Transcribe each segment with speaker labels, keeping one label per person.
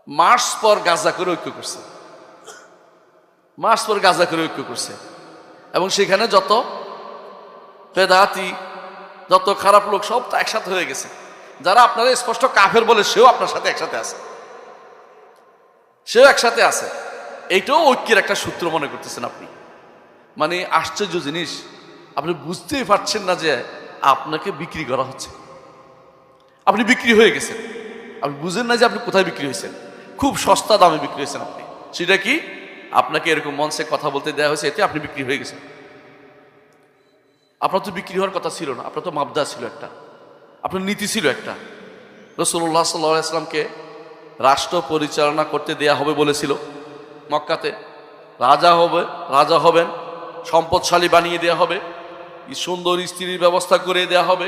Speaker 1: March পর গাজা করে ঐক্য করছে, মার্চ পর গাজা করে ঐক্য করছে। এবং সেখানে যত বেদাতি, যত খারাপ লোক সব তো একসাথে হয়ে গেছে। যারা আপনারা স্পষ্ট কাফের বলে সেও আপনার সাথে একসাথে আছে, সেও একসাথে আছে। এইটাও ঐক্যের একটা সূত্র মনে করতেছেন আপনি। মানে আশ্চর্য জিনিস, আপনি বুঝতেই পারছেন না যে আপনাকে বিক্রি করা হচ্ছে, আপনি বিক্রি হয়ে গেছেন। আপনি বুঝেন না যে আপনি কোথায় বিক্রি হয়েছেন, খুব সস্তা দামে বিক্রি হয়েছেন আপনি। সেটা কি? আপনাকে এরকম মঞ্চে কথা বলতে দেওয়া হয়েছে, এতে আপনি বিক্রি হয়ে গেছেন। আপনার তো বিক্রি হওয়ার কথা ছিল না, আপনার তো মাবদা ছিল একটা, আপনার নীতি ছিল একটা। রাসূলুল্লাহ সাল্লাল্লাহু আলাইহি ওয়াসাল্লামকে রাষ্ট্র পরিচালনা করতে দেয়া হবে বলেছিল মক্কাতে, রাজা হবেন, সম্পদশালী বানিয়ে দেয়া হবে, সুন্দর স্ত্রীর ব্যবস্থা করে দেয়া হবে।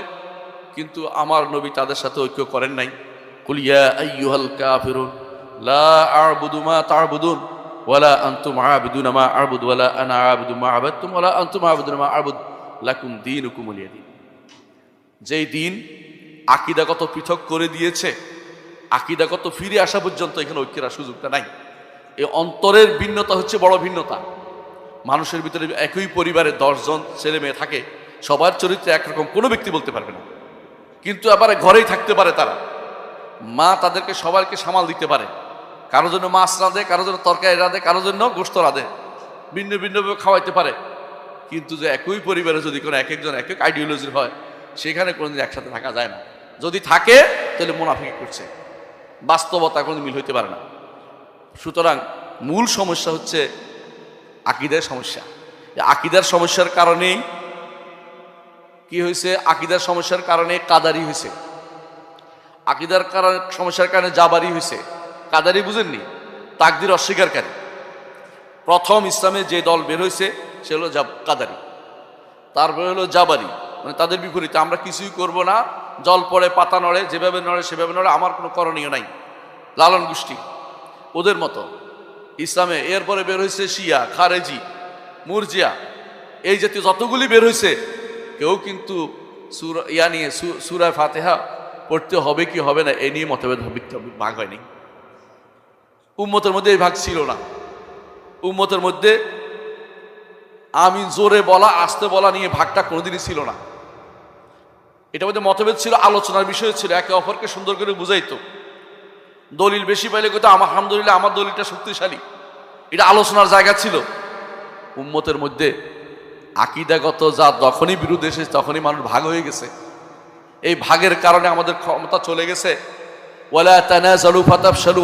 Speaker 1: কিন্তু আমার নবী তাদের সাথে ঐক্য করেন নাই। কুল ইয়া আইয়ুহাল কাফিরুন লা আ'বুদু মা তা'বুদুন ওয়ালা আনতুম আ'বিদুনা মা আ'বুদু ওয়ালা আনা আ'বুদু মা আ'বাদতুম ওয়ালা আনতুম আ'বিদুনা মা আ'বুদু লাকুম দীনুকুম ওয়ালিয়া দীন। যেই দিন আকীদাগত পৃথক করে দিয়েছে, আকীদাগত ফিরে আসা পর্যন্ত এখানে ঐক্যের সুযোগটা নাই। এই অন্তরের ভিন্নতা হচ্ছে বড় ভিন্নতা। মানুষের ভিতরে একই পরিবারে 10 জন ছেলে মেয়ে থাকে, সবার চরিত্র একরকম কোনো ব্যক্তি বলতে পারবে না, কিন্তু আবার ঘরেই থাকতে পারে তারা। মা তাদেরকে সবাইকে সামাল দিতে পারে, কারোর জন্য মাছ রাঁধে, কারোর জন্য তরকারি রাঁধে, কারোর জন্য গোশত রাঁধে, ভিন্ন ভিন্নভাবে খাওয়াইতে পারে। কিন্তু যে একই পরিবারে যদি কোনো এক একজন এক এক আইডিওলজির হয়, সেখানে কোনোদিন একসাথে থাকা যায় না। যদি থাকে তাহলে মুনাফিকি করছে, বাস্তবতা কোনো মিল হইতে পারে না। সুতরাং মূল সমস্যা হচ্ছে আকীদার সমস্যা। আকীদার সমস্যার কারণেই কি হয়েছে? আকীদার সমস্যার কারণে কাদারি হয়েছে, আকীদার সমস্যার কারণে জাবারি হয়েছে। কাদারি বুঝেননি? তাকদির অস্বীকারী। প্রথম ইসলামে যে দল বের হয়েছে সে হলো কাদারি, তারপরে হলো জাবারি, মানে তাদের বিপরীতে আমরা কিছুই করব না, জল পড়ে পাতা নড়ে, যেভাবে নড়ে সেভাবে নড়ে, আমার কোনো করণীয় নাই, লালন গোষ্ঠী ওদের মতো ইসলামে। এরপরে বের হয়েছে শিয়া, খারেজি, মুরজিয়া, এই জাতীয় যতগুলি বের হয়েছে, কেউ কিন্তু সূরা ফাতিহা পড়তে হবে কি হবে না এ নিয়ে মতভেদ ভাগ হয়নি। উম্মতের মধ্যে এই ভাগ ছিল না। উম্মতের মধ্যে আমি জোরে বলা আস্তে বলা নিয়ে ভাগটা কোনোদিনই ছিল না। এটার মধ্যে মতভেদ ছিল, আলোচনার বিষয় ছিল, একে অপরকে সুন্দর করে বুঝাইতো। দলিল বেশি পাইলে কিন্তু আলহামদুলিল্লাহ আমার দলিলটা শক্তিশালী, এটা আলোচনার জায়গা ছিল। উম্মতের মধ্যে আকীদাগত যা যখনই বিরুদ্ধে এসেছে তখনই মানুষ ভাগ হয়ে গেছে। এই ভাগের কারণে আমাদের ক্ষমতা চলে গেছে। ওয়ালা তানাযালু ফাতাফশালু